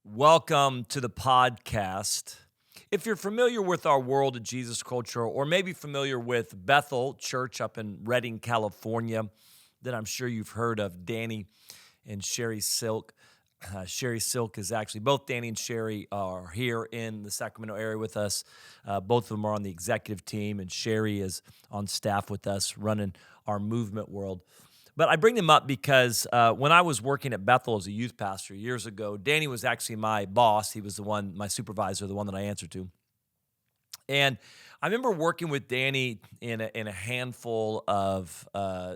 Welcome to the podcast. If you're familiar with our World of Jesus culture, or maybe familiar with Bethel Church up in Redding, California, then I'm sure you've heard of Danny and Sherry Silk. Sherry Silk is actually, both Danny and Sherry are here in the Sacramento area with us. Both of them are on the executive team, and Sherry is on staff with us running our movement world. But I bring them up because when I was working at Bethel as a youth pastor years ago, Danny was actually my boss. He was my supervisor, the one that I answered to. And I remember working with Danny in a handful of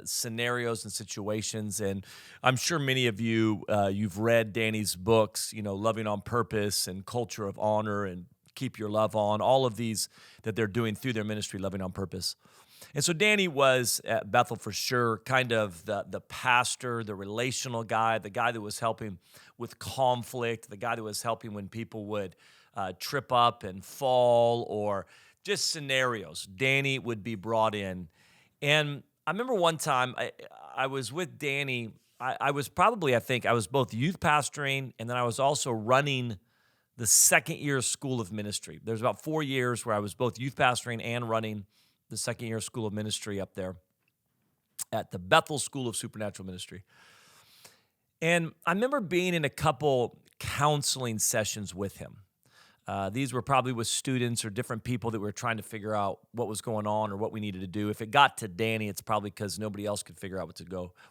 scenarios and situations. And I'm sure many of you, you've read Danny's books, Loving on Purpose and Culture of Honor and Keep Your Love On, all of these that they're doing through their ministry, Loving on Purpose. And so Danny was at Bethel for sure, kind of the pastor, the relational guy, the guy that was helping with conflict, the guy that was helping when people would trip up and fall or just scenarios. Danny would be brought in. And I remember one time I was with Danny. I was both youth pastoring, and then I was also running the second year school of ministry. There's about 4 years where I was both youth pastoring and running the second year school of ministry up there at the Bethel School of Supernatural Ministry. And I remember being in a couple counseling sessions with him. These were probably with students or different people that were trying to figure out what was going on or what we needed to do. If it got to Danny, it's probably because nobody else could figure out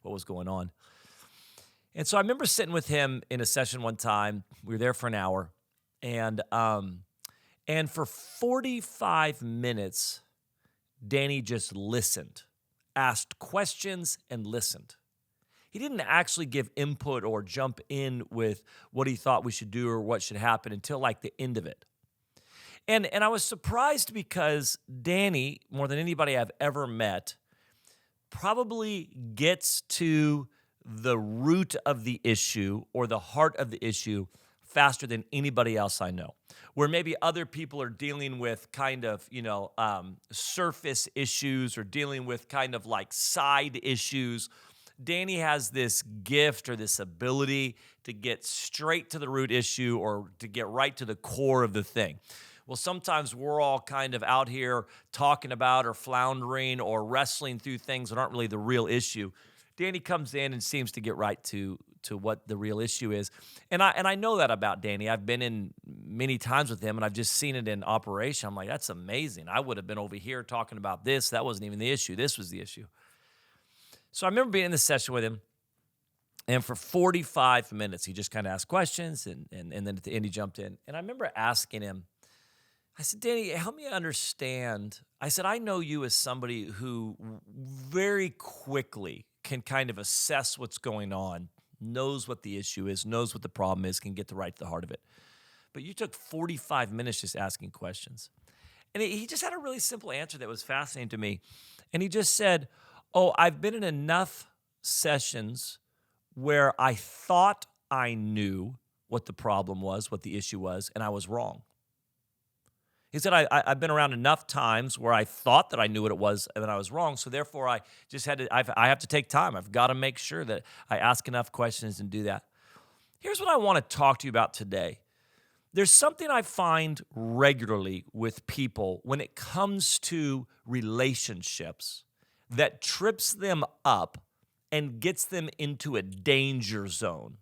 what was going on. And so I remember sitting with him in a session one time. We were there for an hour, and for 45 minutes, Danny just listened, asked questions, and listened. He didn't actually give input or jump in with what he thought we should do or what should happen until like the end of it. And I was surprised because Danny, more than anybody I've ever met, probably gets to the root of the issue or the heart of the issue faster than anybody else I know. Where maybe other people are dealing with kind of, surface issues or dealing with kind of like side issues, Danny has this gift or this ability to get straight to the root issue or to get right to the core of the thing. Well, sometimes we're all kind of out here talking about or floundering or wrestling through things that aren't really the real issue. Danny comes in and seems to get right to what the real issue is. And I know that about Danny. I've been in many times with him, and I've just seen it in operation. I'm like, that's amazing. I would have been over here talking about this. That wasn't even the issue. This was the issue. So I remember being in this session with him, and for 45 minutes, he just kind of asked questions, and then at the end, he jumped in. And I remember asking him, I said, Danny, help me understand. I said, I know you as somebody who very quickly can kind of assess what's going on, knows what the issue is, knows what the problem is, can get right to the heart of it. But you took 45 minutes just asking questions. And he just had a really simple answer that was fascinating to me. And he just said, I've been in enough sessions where I thought I knew what the problem was, what the issue was, and I was wrong. He said, I've been around enough times where I thought that I knew what it was and then I was wrong. So therefore, I just I have to take time. I've got to make sure that I ask enough questions and do that. Here's what I want to talk to you about today. There's something I find regularly with people when it comes to relationships that trips them up and gets them into a danger zone.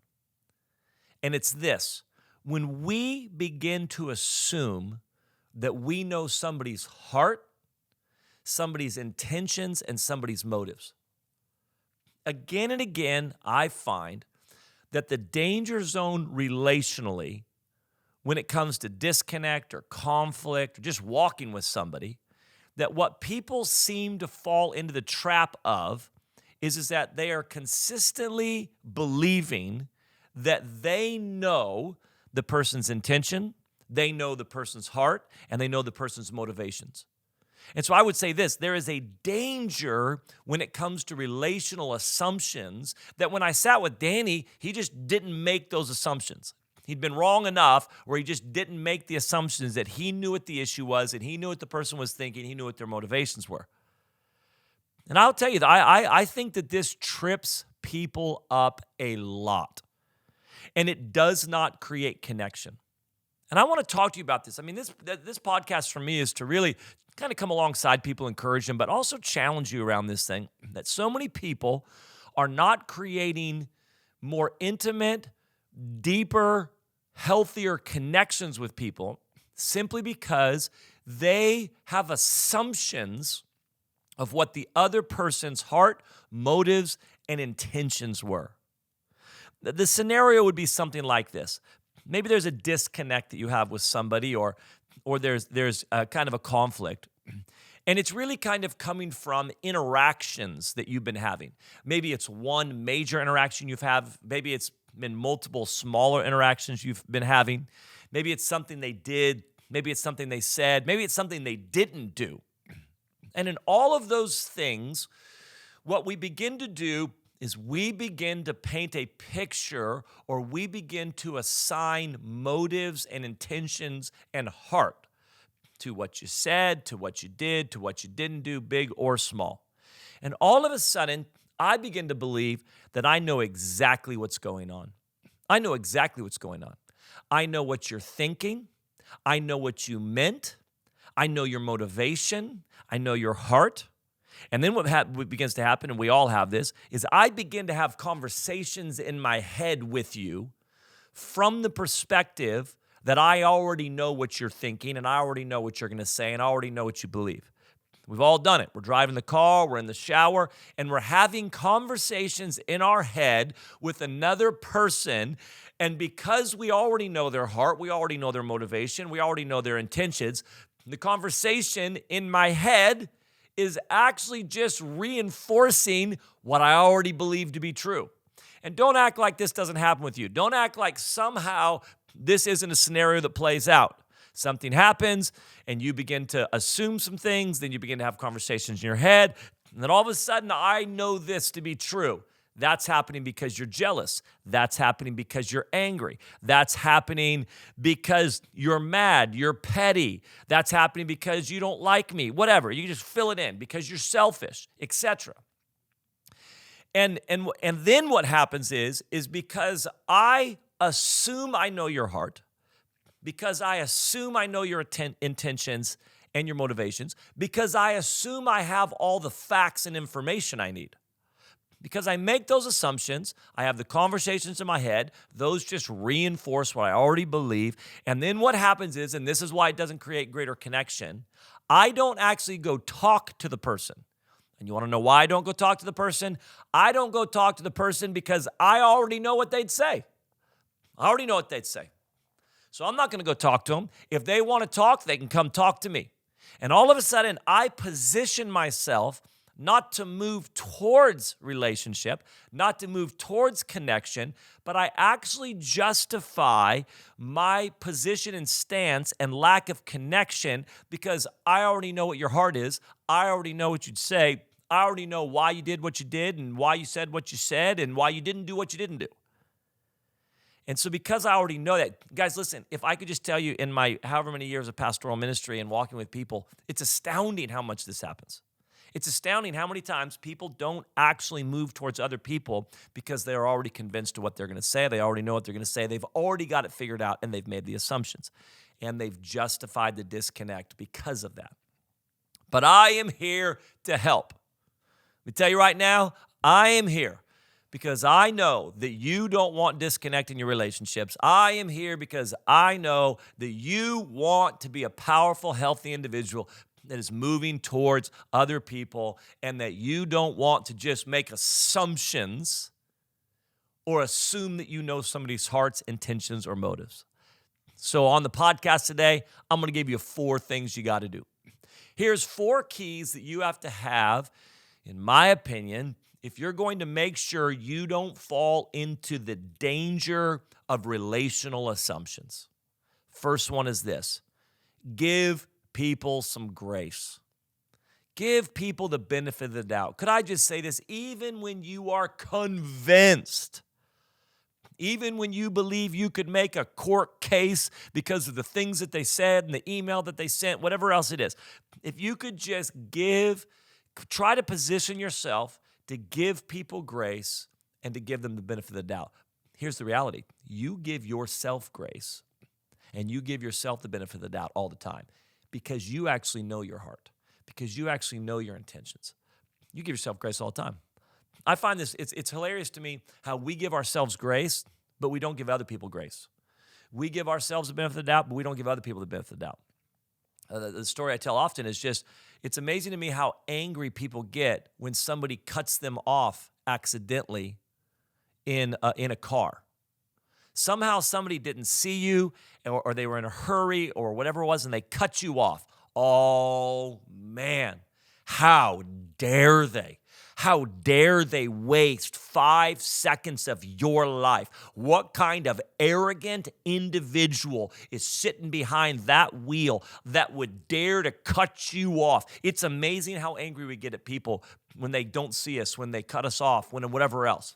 And it's this: when we begin to assume that we know somebody's heart, somebody's intentions, and somebody's motives. Again and again, I find that the danger zone relationally, when it comes to disconnect or conflict or just walking with somebody, that what people seem to fall into the trap of is that they are consistently believing that they know the person's intention, they know the person's heart, and they know the person's motivations. And so I would say this: there is a danger when it comes to relational assumptions that when I sat with Danny, he just didn't make those assumptions. He'd been wrong enough where he just didn't make the assumptions that he knew what the issue was and he knew what the person was thinking, he knew what their motivations were. And I'll tell you that I think that this trips people up a lot. and it does not create connection. And I want to talk to you about this. I mean, this podcast for me is to really kind of come alongside people, encourage them, but also challenge you around this thing that so many people are not creating more intimate, deeper, healthier connections with people simply because they have assumptions of what the other person's heart, motives, and intentions were. The scenario would be something like this. Maybe there's a disconnect that you have with somebody, or there's a kind of a conflict. And it's really kind of coming from interactions that you've been having. Maybe it's one major interaction you've had. Maybe it's been multiple smaller interactions you've been having. Maybe it's something they did. Maybe it's something they said. Maybe it's something they didn't do. And in all of those things, what we begin to do is we begin to paint a picture, or we begin to assign motives and intentions and heart to what you said, to what you did, to what you didn't do, big or small. And all of a sudden, I begin to believe that I know exactly what's going on. I know exactly what's going on. I know what you're thinking. I know what you meant. I know your motivation. I know your heart. And then what begins to happen, and we all have this, is I begin to have conversations in my head with you from the perspective that I already know what you're thinking, and I already know what you're going to say, and I already know what you believe. We've all done it. We're driving the car, we're in the shower, and we're having conversations in our head with another person. And because we already know their heart, we already know their motivation, we already know their intentions, the conversation in my head is actually just reinforcing what I already believe to be true. And don't act like this doesn't happen with you. Don't act like somehow this isn't a scenario that plays out. Something happens and you begin to assume some things, then you begin to have conversations in your head, and then all of a sudden I know this to be true. That's happening because you're jealous. That's happening because you're angry. That's happening because you're mad, you're petty. That's happening because you don't like me, whatever. You just fill it in because you're selfish, etc. And then what happens is because I assume I know your heart, because I assume I know your intentions and your motivations, because I assume I have all the facts and information I need. Because I make those assumptions, I have the conversations in my head, those just reinforce what I already believe. And then what happens is, and this is why it doesn't create greater connection, I don't actually go talk to the person. And you want to know why I don't go talk to the person? I don't go talk to the person because I already know what they'd say. I already know what they'd say. So I'm not going to go talk to them. If they want to talk, they can come talk to me. And all of a sudden, I position myself not to move towards relationship, not to move towards connection, but I actually justify my position and stance and lack of connection because I already know what your heart is. I already know what you'd say. I already know why you did what you did and why you said what you said and why you didn't do what you didn't do. And so because I already know that, guys, listen, if I could just tell you in my however many years of pastoral ministry and walking with people, it's astounding how much this happens. It's astounding how many times people don't actually move towards other people because they're already convinced of what they're going to say. They already know what they're going to say. They've already got it figured out, and they've made the assumptions. And they've justified the disconnect because of that. But I am here to help. Let me tell you right now, I am here because I know that you don't want disconnect in your relationships. I am here because I know that you want to be a powerful, healthy individual that is moving towards other people, and that you don't want to just make assumptions or assume that you know somebody's hearts, intentions, or motives. So on the podcast today, I'm going to give you 4 things you got to do. Here's 4 keys that you have to have, in my opinion, if you're going to make sure you don't fall into the danger of relational assumptions. First one is this: give people some grace. Give people the benefit of the doubt. Could I just say this? Even when you are convinced, even when you believe you could make a court case because of the things that they said and the email that they sent, whatever else it is, if you could just try to position yourself to give people grace and to give them the benefit of the doubt. Here's the reality. You give yourself grace and you give yourself the benefit of the doubt all the time because you actually know your heart, because you actually know your intentions. You give yourself grace all the time. I find this, it's hilarious to me how we give ourselves grace, but we don't give other people grace. We give ourselves the benefit of the doubt, but we don't give other people the benefit of the doubt. The story I tell often is just, it's amazing to me how angry people get when somebody cuts them off accidentally in a car. Somehow somebody didn't see you or they were in a hurry or whatever it was and they cut you off. Oh, man, how dare they? How dare they waste 5 seconds of your life? What kind of arrogant individual is sitting behind that wheel that would dare to cut you off? It's amazing how angry we get at people when they don't see us, when they cut us off, when whatever else.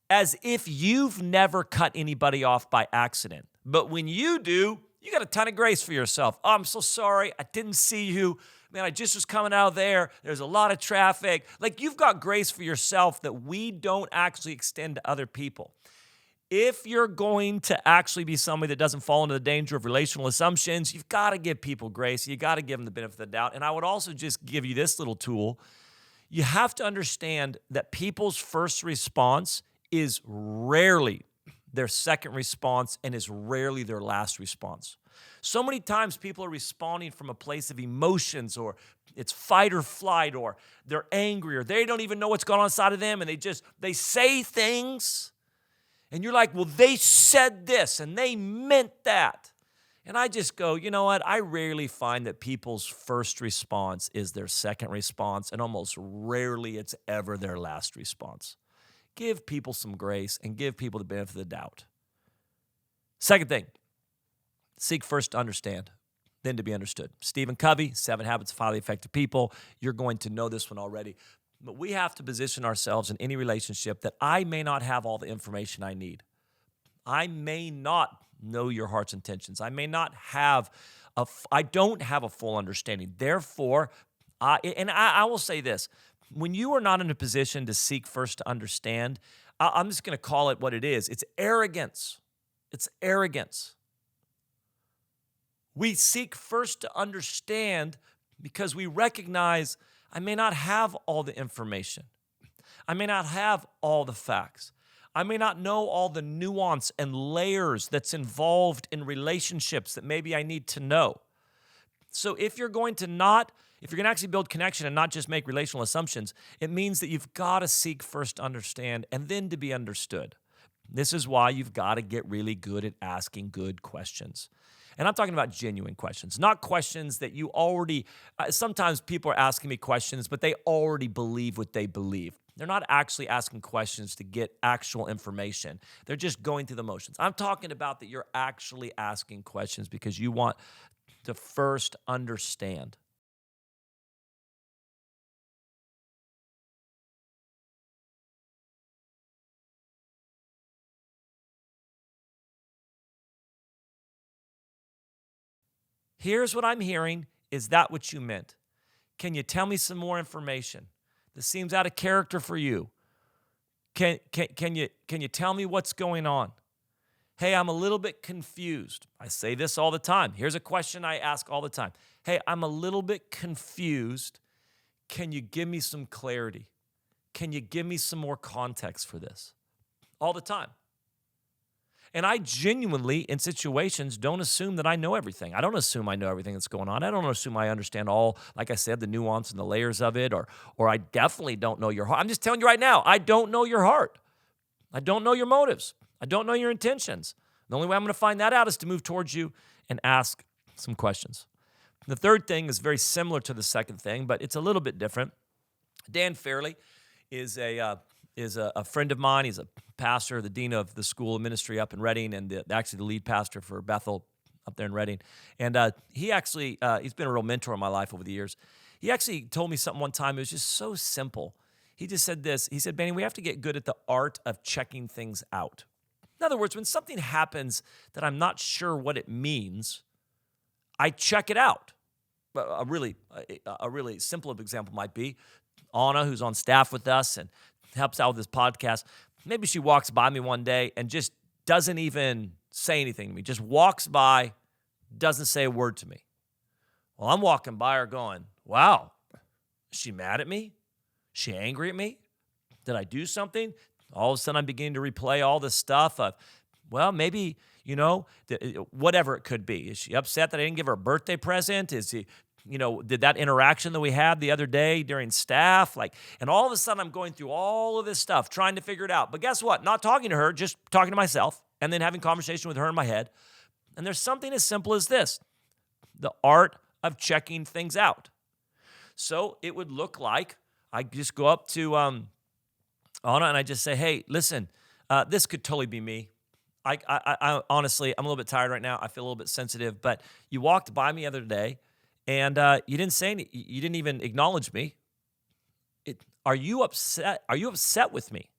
As if you've never cut anybody off by accident. But when you do, you got a ton of grace for yourself. Oh, I'm so sorry. I didn't see you. Man, I just was coming out of there. There's a lot of traffic. Like, you've got grace for yourself that we don't actually extend to other people. If you're going to actually be somebody that doesn't fall into the danger of relational assumptions, you've got to give people grace. You got to give them the benefit of the doubt. And I would also just give you this little tool. You have to understand that people's first response is rarely their second response and is rarely their last response. So many times people are responding from a place of emotions, or it's fight or flight, or they're angry, or they don't even know what's going on inside of them, and they say things, and you're like, well, they said this, and they meant that. And I just go, you know what? I rarely find that people's first response is their second response, and almost rarely it's ever their last response. Give people some grace and give people the benefit of the doubt. Second thing, seek first to understand, then to be understood. Stephen Covey, 7 Habits of Highly Effective People. You're going to know this one already. But we have to position ourselves in any relationship that I may not have all the information I need. I may not know your heart's intentions. I may not have I don't have a full understanding. Therefore, I will say this. When you are not in a position to seek first to understand, I'm just going to call it what it is. It's arrogance. It's arrogance. We seek first to understand because we recognize I may not have all the information. I may not have all the facts. I may not know all the nuance and layers that's involved in relationships that maybe I need to know. So if you're going to actually build connection and not just make relational assumptions, it means that you've got to seek first to understand and then to be understood. This is why you've got to get really good at asking good questions. And I'm talking about genuine questions, not questions that you already, sometimes people are asking me questions, but they already believe what they believe. They're not actually asking questions to get actual information. They're just going through the motions. I'm talking about that you're actually asking questions because you want to first understand. Here's what I'm hearing. Is that what you meant? Can you tell me some more information? This seems out of character for you. Can you tell me what's going on? Hey, I'm a little bit confused. I say this all the time. Here's a question I ask all the time. Hey, I'm a little bit confused. Can you give me some clarity? Can you give me some more context for this? All the time. And I genuinely, in situations, don't assume that I know everything. I don't assume I know everything that's going on. I don't assume I understand all, like I said, the nuance and the layers of it, or I definitely don't know your heart. I'm just telling you right now, I don't know your heart. I don't know your motives. I don't know your intentions. The only way I'm going to find that out is to move towards you and ask some questions. The third thing is very similar to the second thing, but it's a little bit different. Dan Fairley is a friend of mine. He's a pastor, the dean of the school of ministry up in Redding, and actually the lead pastor for Bethel up there in Redding. And he's been a real mentor in my life over the years. He actually told me something one time. It was just so simple. He just said this. He said, Benny, we have to get good at the art of checking things out. In other words, when something happens that I'm not sure what it means, I check it out. A really simple example might be Anna, who's on staff with us and helps out with this podcast. maybe she walks by me one day and just doesn't even say anything to me, just walks by, doesn't say a word to me. Well, I'm walking by her going, wow, is she mad at me? Is she angry at me? Did I do something? All of a sudden, I'm beginning to replay all this stuff of, well, maybe, whatever it could be. Is she upset that I didn't give her a birthday present? Is he, did that interaction that we had the other day during staff? And all of a sudden, I'm going through all of this stuff, trying to figure it out. But guess what? Not talking to her, just talking to myself, and then having conversation with her in my head. And there's something as simple as this: the art of checking things out. So it would look like I just go up to Anna and I just say, hey, listen, this could totally be me. I honestly, I'm a little bit tired right now. I feel a little bit sensitive, but you walked by me the other day and you didn't say anything. You didn't even acknowledge me. Are you upset? Are you upset with me?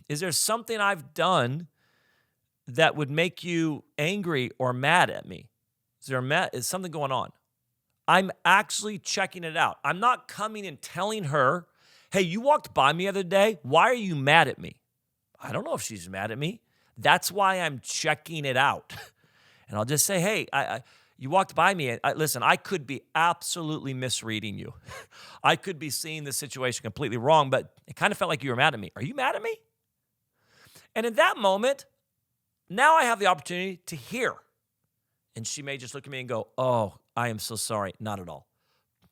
Is there something I've done that would make you angry or mad at me? Is something going on? I'm actually checking it out. I'm not coming and telling her, hey, you walked by me the other day. Why are you mad at me? I don't know if she's mad at me. That's why I'm checking it out. And I'll just say, hey, you walked by me. And listen, I could be absolutely misreading you. I could be seeing the situation completely wrong, but it kind of felt like you were mad at me. Are you mad at me? And in that moment, now I have the opportunity to hear. And she may just look at me and go, oh, I am so sorry. Not at all.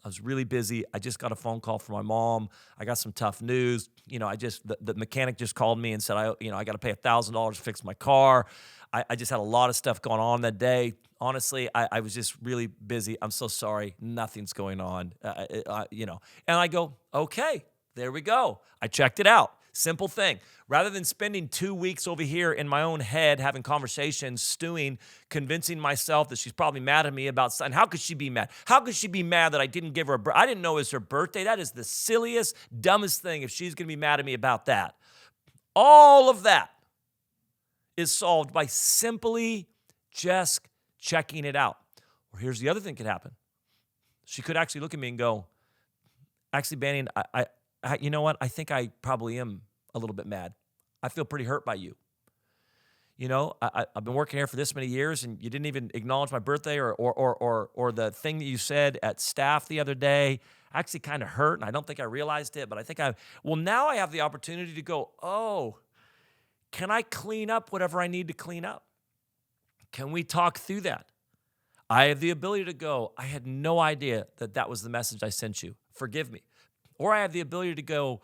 I was really busy. I just got a phone call from my mom. I got some tough news. The mechanic just called me and said, I got to pay $1,000 to fix my car. I just had a lot of stuff going on that day. Honestly, I was just really busy. I'm so sorry. Nothing's going on. And I go, okay, there we go. I checked it out. Simple thing. Rather than spending 2 weeks over here in my own head having conversations, stewing, convincing myself that she's probably mad at me about something. How could she be mad? How could she be mad that I didn't give her I didn't know it was her birthday. That is the silliest, dumbest thing if she's going to be mad at me about that. All of that is solved by simply just checking it out. Or here's the other thing could happen. She could actually look at me and go, actually, Banning, you know what? I think I probably am a little bit mad. I feel pretty hurt by you. I've been working here for this many years, and you didn't even acknowledge my birthday or the thing that you said at staff the other day actually kind of hurt, and I don't think I realized it, but I think now I have the opportunity to go, oh, can I clean up whatever I need to clean up? Can we talk through that? I have the ability to go, I had no idea that was the message I sent you. Forgive me. Or I have the ability to go,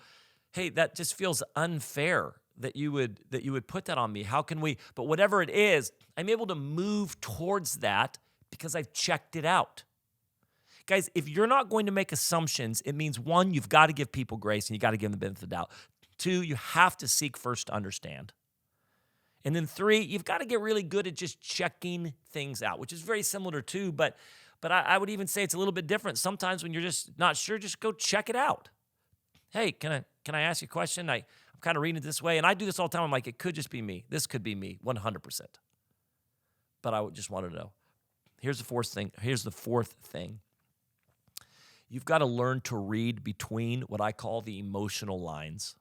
hey, that just feels unfair that you would put that on me. How can we? But whatever it is, I'm able to move towards that because I've checked it out. Guys, if you're not going to make assumptions, it means 1, you've got to give people grace and you got to give them the benefit of the doubt. 2, you have to seek first to understand. And then 3, you've got to get really good at just checking things out, which is very similar to 2, but I would even say it's a little bit different. Sometimes when you're just not sure, just go check it out. Hey, can I ask you a question? I'm kind of reading it this way, and I do this all the time. I'm like, it could just be me. This could be me, 100%. But I just want to know. Here's the fourth thing. You've got to learn to read between what I call the emotional lines.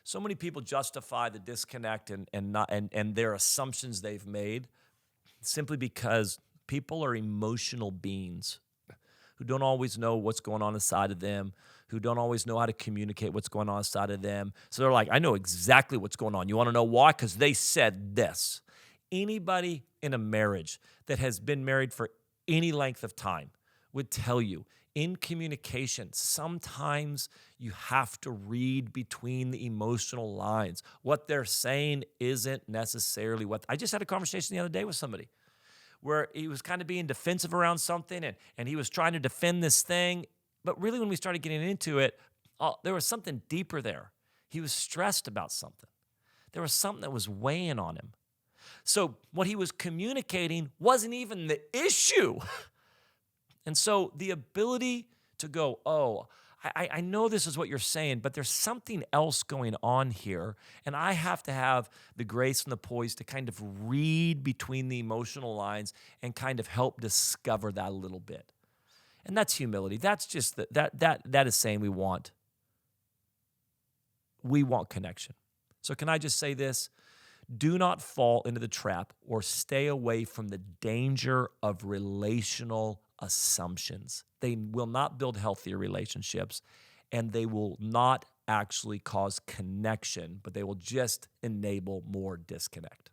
So many people justify the disconnect and their assumptions they've made simply because people are emotional beings who don't always know what's going on inside of them, who don't always know how to communicate what's going on inside of them. So they're like, I know exactly what's going on. You want to know why? Because they said this. Anybody in a marriage that has been married for any length of time would tell you, in communication, sometimes you have to read between the emotional lines. What they're saying isn't necessarily what... I just had a conversation the other day with somebody where he was kind of being defensive around something and he was trying to defend this thing. But really when we started getting into it, there was something deeper there. He was stressed about something. There was something that was weighing on him. So what he was communicating wasn't even the issue. And so the ability to go, oh, I know this is what you're saying, but there's something else going on here, and I have to have the grace and the poise to kind of read between the emotional lines and kind of help discover that a little bit. And that's humility. That's just that is saying we want connection. So can I just say this? Do not fall into the trap or stay away from the danger of relational assumptions. They will not build healthier relationships, and they will not actually cause connection, but they will just enable more disconnect.